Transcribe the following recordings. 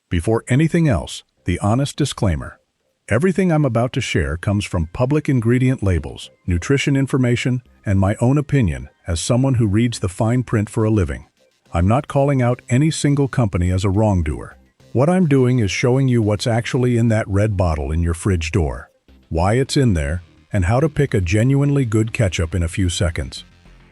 Before anything else, the honest disclaimer. Everything I'm about to share comes from public ingredient labels, nutrition information, and my own opinion as someone who reads the fine print for a living. I'm not calling out any single company as a wrongdoer. What I'm doing is showing you what's actually in that red bottle in your fridge door, why it's in there, and how to pick a genuinely good ketchup in a few seconds.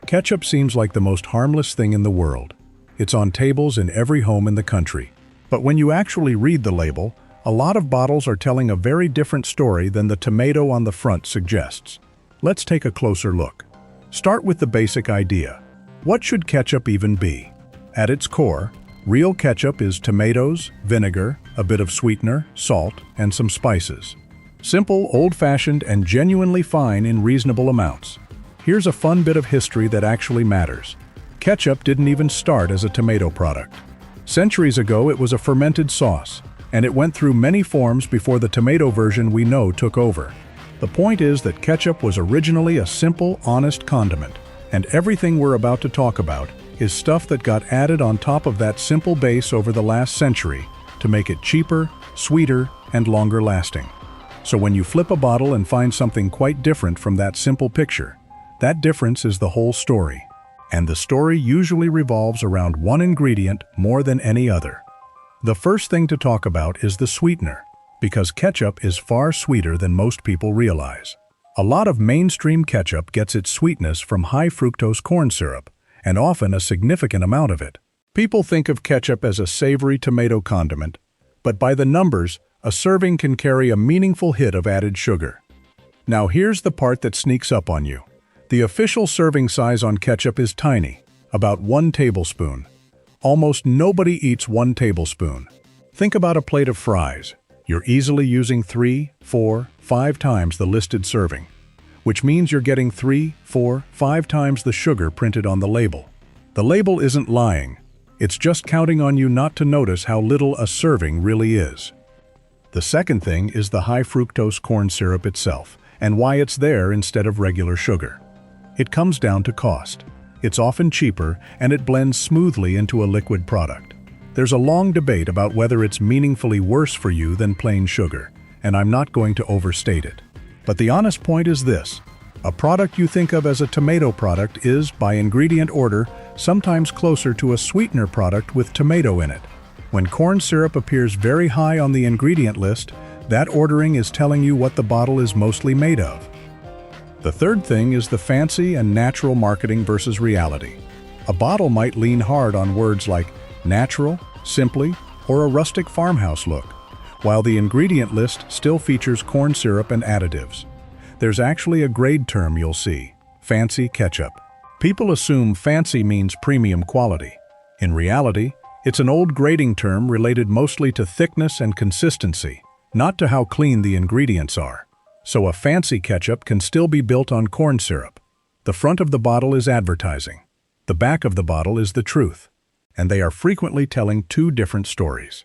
Ketchup seems like the most harmless thing in the world. It's on tables in every home in the country. But when you actually read the label, a lot of bottles are telling a very different story than the tomato on the front suggests. Let's take a closer look. Start with the basic idea. What should ketchup even be? At its core, real ketchup is tomatoes, vinegar, a bit of sweetener, salt, and some spices. Simple, old-fashioned, and genuinely fine in reasonable amounts. Here's a fun bit of history that actually matters. Ketchup didn't even start as a tomato product. Centuries ago, it was a fermented sauce, and it went through many forms before the tomato version we know took over. The point is that ketchup was originally a simple, honest condiment, and everything we're about to talk about is stuff that got added on top of that simple base over the last century to make it cheaper, sweeter, and longer lasting. So when you flip a bottle and find something quite different from that simple picture, that difference is the whole story. And the story usually revolves around one ingredient more than any other. The first thing to talk about is the sweetener, because ketchup is far sweeter than most people realize. A lot of mainstream ketchup gets its sweetness from high fructose corn syrup, and often a significant amount of it. People think of ketchup as a savory tomato condiment, but by the numbers, a serving can carry a meaningful hit of added sugar. Now here's the part that sneaks up on you. The official serving size on ketchup is tiny, about 1 tablespoon. Almost nobody eats 1 tablespoon. Think about a plate of fries. You're easily using 3, 4, 5 times the listed serving, which means you're getting 3, 4, 5 times the sugar printed on the label. The label isn't lying. It's just counting on you not to notice how little a serving really is. The second thing is the high fructose corn syrup itself, and why it's there instead of regular sugar. It comes down to cost. It's often cheaper, and it blends smoothly into a liquid product. There's a long debate about whether it's meaningfully worse for you than plain sugar, and I'm not going to overstate it. But the honest point is this: a product you think of as a tomato product is, by ingredient order, sometimes closer to a sweetener product with tomato in it. When corn syrup appears very high on the ingredient list, that ordering is telling you what the bottle is mostly made of. The third thing is the fancy and natural marketing versus reality. A bottle might lean hard on words like natural, simply, or a rustic farmhouse look, while the ingredient list still features corn syrup and additives. There's actually a grade term you'll see: fancy ketchup. People assume fancy means premium quality. In reality, it's an old grading term related mostly to thickness and consistency, not to how clean the ingredients are. So a fancy ketchup can still be built on corn syrup. The front of the bottle is advertising. The back of the bottle is the truth. And they are frequently telling two different stories.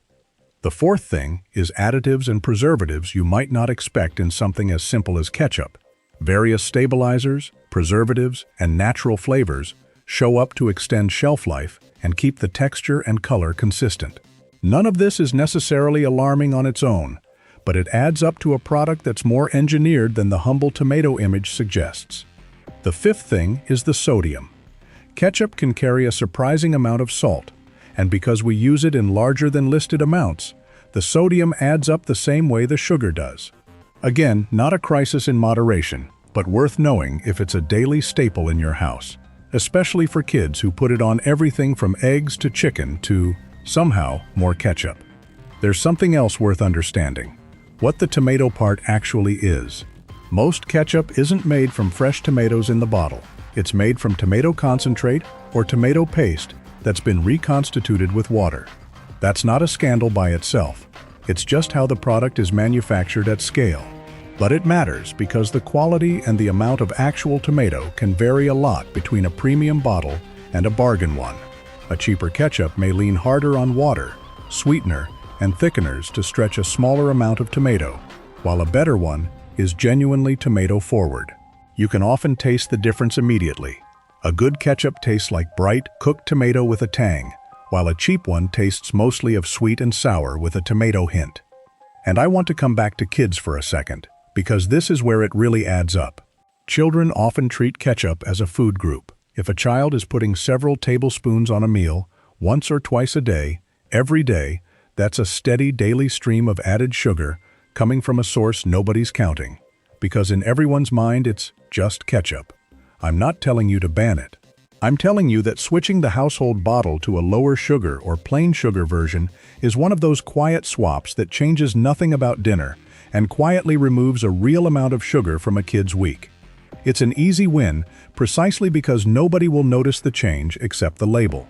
The fourth thing is additives and preservatives you might not expect in something as simple as ketchup. Various stabilizers, preservatives, and natural flavors show up to extend shelf life and keep the texture and color consistent. None of this is necessarily alarming on its own, but it adds up to a product that's more engineered than the humble tomato image suggests. The fifth thing is the sodium. Ketchup can carry a surprising amount of salt, and because we use it in larger than listed amounts, the sodium adds up the same way the sugar does. Again, not a crisis in moderation, but worth knowing if it's a daily staple in your house, especially for kids who put it on everything from eggs to chicken to, somehow, more ketchup. There's something else worth understanding: what the tomato part actually is. Most ketchup isn't made from fresh tomatoes in the bottle. It's made from tomato concentrate or tomato paste that's been reconstituted with water. That's not a scandal by itself. It's just how the product is manufactured at scale. But it matters because the quality and the amount of actual tomato can vary a lot between a premium bottle and a bargain one. A cheaper ketchup may lean harder on water, sweetener, and thickeners to stretch a smaller amount of tomato, while a better one is genuinely tomato-forward. You can often taste the difference immediately. A good ketchup tastes like bright, cooked tomato with a tang, while a cheap one tastes mostly of sweet and sour with a tomato hint. And I want to come back to kids for a second, because this is where it really adds up. Children often treat ketchup as a food group. If a child is putting several tablespoons on a meal, once or twice a day, every day, that's a steady daily stream of added sugar coming from a source nobody's counting. Because in everyone's mind it's just ketchup. I'm not telling you to ban it. I'm telling you that switching the household bottle to a lower sugar or plain sugar version is one of those quiet swaps that changes nothing about dinner and quietly removes a real amount of sugar from a kid's week. It's an easy win precisely because nobody will notice the change except the label.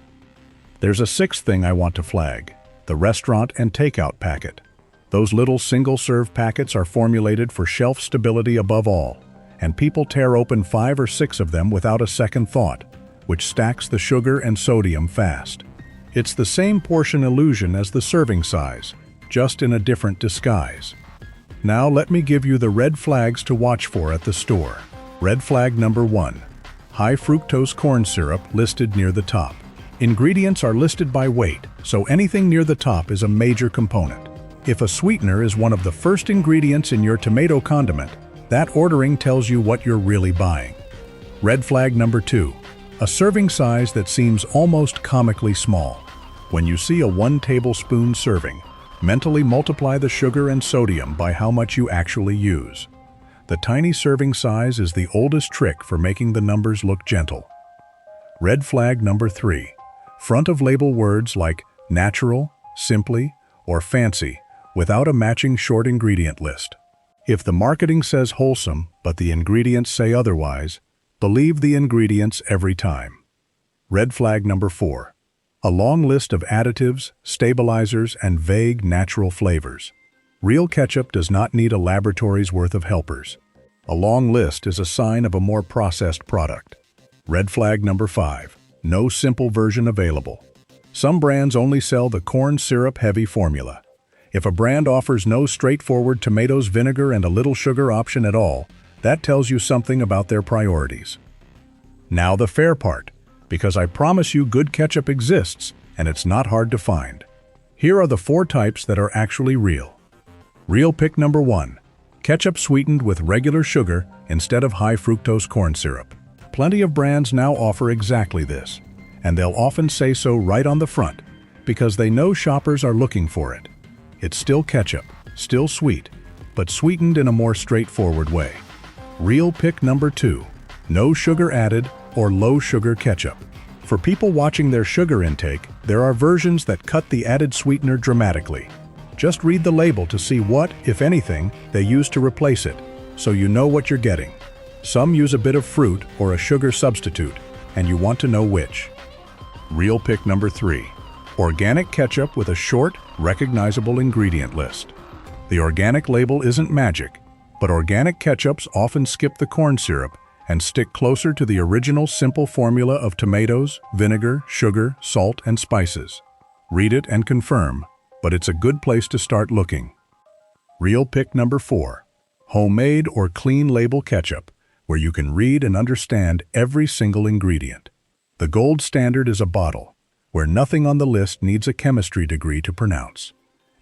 There's a sixth thing I want to flag: the restaurant and takeout packet. Those little single-serve packets are formulated for shelf stability above all, and people tear open 5 or 6 of them without a second thought, which stacks the sugar and sodium fast. It's the same portion illusion as the serving size, just in a different disguise. Now let me give you the red flags to watch for at the store. Red flag number 1. High fructose corn syrup listed near the top. Ingredients are listed by weight, so anything near the top is a major component. If a sweetener is one of the first ingredients in your tomato condiment, that ordering tells you what you're really buying. Red flag number 2. A serving size that seems almost comically small. When you see a 1 tablespoon serving, mentally multiply the sugar and sodium by how much you actually use. The tiny serving size is the oldest trick for making the numbers look gentle. Red flag number 3. Front of label words like natural, simply, or fancy without a matching short ingredient list. If the marketing says wholesome, but the ingredients say otherwise, believe the ingredients every time. Red flag number 4. A long list of additives, stabilizers, and vague natural flavors. Real ketchup does not need a laboratory's worth of helpers. A long list is a sign of a more processed product. Red flag number 5. No simple version available. Some brands only sell the corn syrup-heavy formula. If a brand offers no straightforward tomatoes, vinegar, and a little sugar option at all, that tells you something about their priorities. Now the fair part, because I promise you good ketchup exists, and it's not hard to find. Here are the 4 types that are actually real. Real pick number 1. Ketchup sweetened with regular sugar instead of high fructose corn syrup. Plenty of brands now offer exactly this, and they'll often say so right on the front, because they know shoppers are looking for it. It's still ketchup, still sweet, but sweetened in a more straightforward way. Real pick number 2. No sugar added or low sugar ketchup. For people watching their sugar intake, there are versions that cut the added sweetener dramatically. Just read the label to see what, if anything, they use to replace it, so you know what you're getting. Some use a bit of fruit or a sugar substitute, and you want to know which. Real pick number 3. Organic ketchup with a short, recognizable ingredient list. The organic label isn't magic, but organic ketchups often skip the corn syrup and stick closer to the original simple formula of tomatoes, vinegar, sugar, salt, and spices. Read it and confirm, but it's a good place to start looking. Real pick number 4. Homemade or clean label ketchup, where you can read and understand every single ingredient. The gold standard is a bottle, where nothing on the list needs a chemistry degree to pronounce.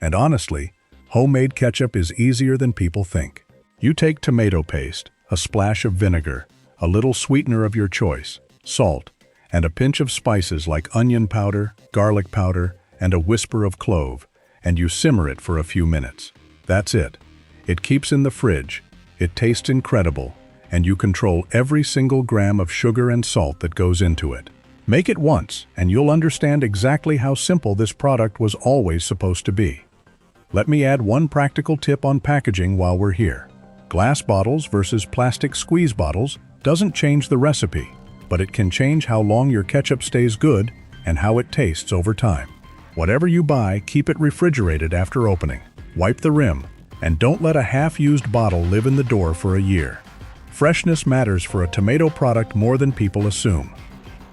And honestly, homemade ketchup is easier than people think. You take tomato paste, a splash of vinegar, a little sweetener of your choice, salt, and a pinch of spices like onion powder, garlic powder, and a whisper of clove, and you simmer it for a few minutes. That's it. It keeps in the fridge, it tastes incredible, and you control every single gram of sugar and salt that goes into it. Make it once, and you'll understand exactly how simple this product was always supposed to be. Let me add one practical tip on packaging while we're here. Glass bottles versus plastic squeeze bottles doesn't change the recipe, but it can change how long your ketchup stays good and how it tastes over time. Whatever you buy, keep it refrigerated after opening. Wipe the rim, and don't let a half-used bottle live in the door for a year. Freshness matters for a tomato product more than people assume.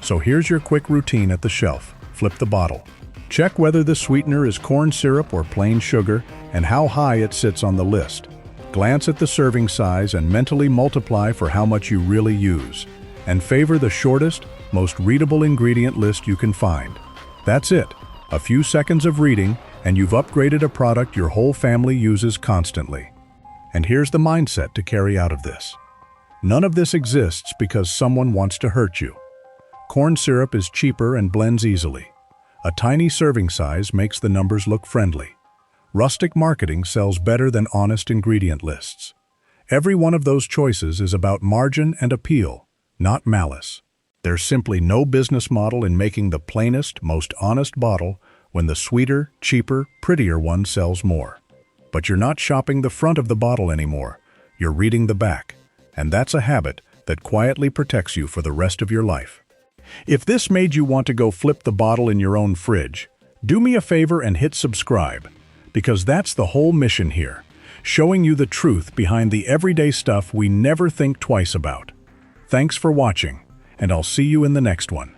So here's your quick routine at the shelf. Flip the bottle. Check whether the sweetener is corn syrup or plain sugar and how high it sits on the list. Glance at the serving size and mentally multiply for how much you really use. And favor the shortest, most readable ingredient list you can find. That's it. A few seconds of reading, and you've upgraded a product your whole family uses constantly. And here's the mindset to carry out of this. None of this exists because someone wants to hurt you. Corn syrup is cheaper and blends easily. A tiny serving size makes the numbers look friendly. Rustic marketing sells better than honest ingredient lists. Every one of those choices is about margin and appeal, not malice. There's simply no business model in making the plainest, most honest bottle when the sweeter, cheaper, prettier one sells more. But you're not shopping the front of the bottle anymore. You're reading the back. And that's a habit that quietly protects you for the rest of your life. If this made you want to go flip the bottle in your own fridge, do me a favor and hit subscribe, because that's the whole mission here, showing you the truth behind the everyday stuff we never think twice about. Thanks for watching, and I'll see you in the next one.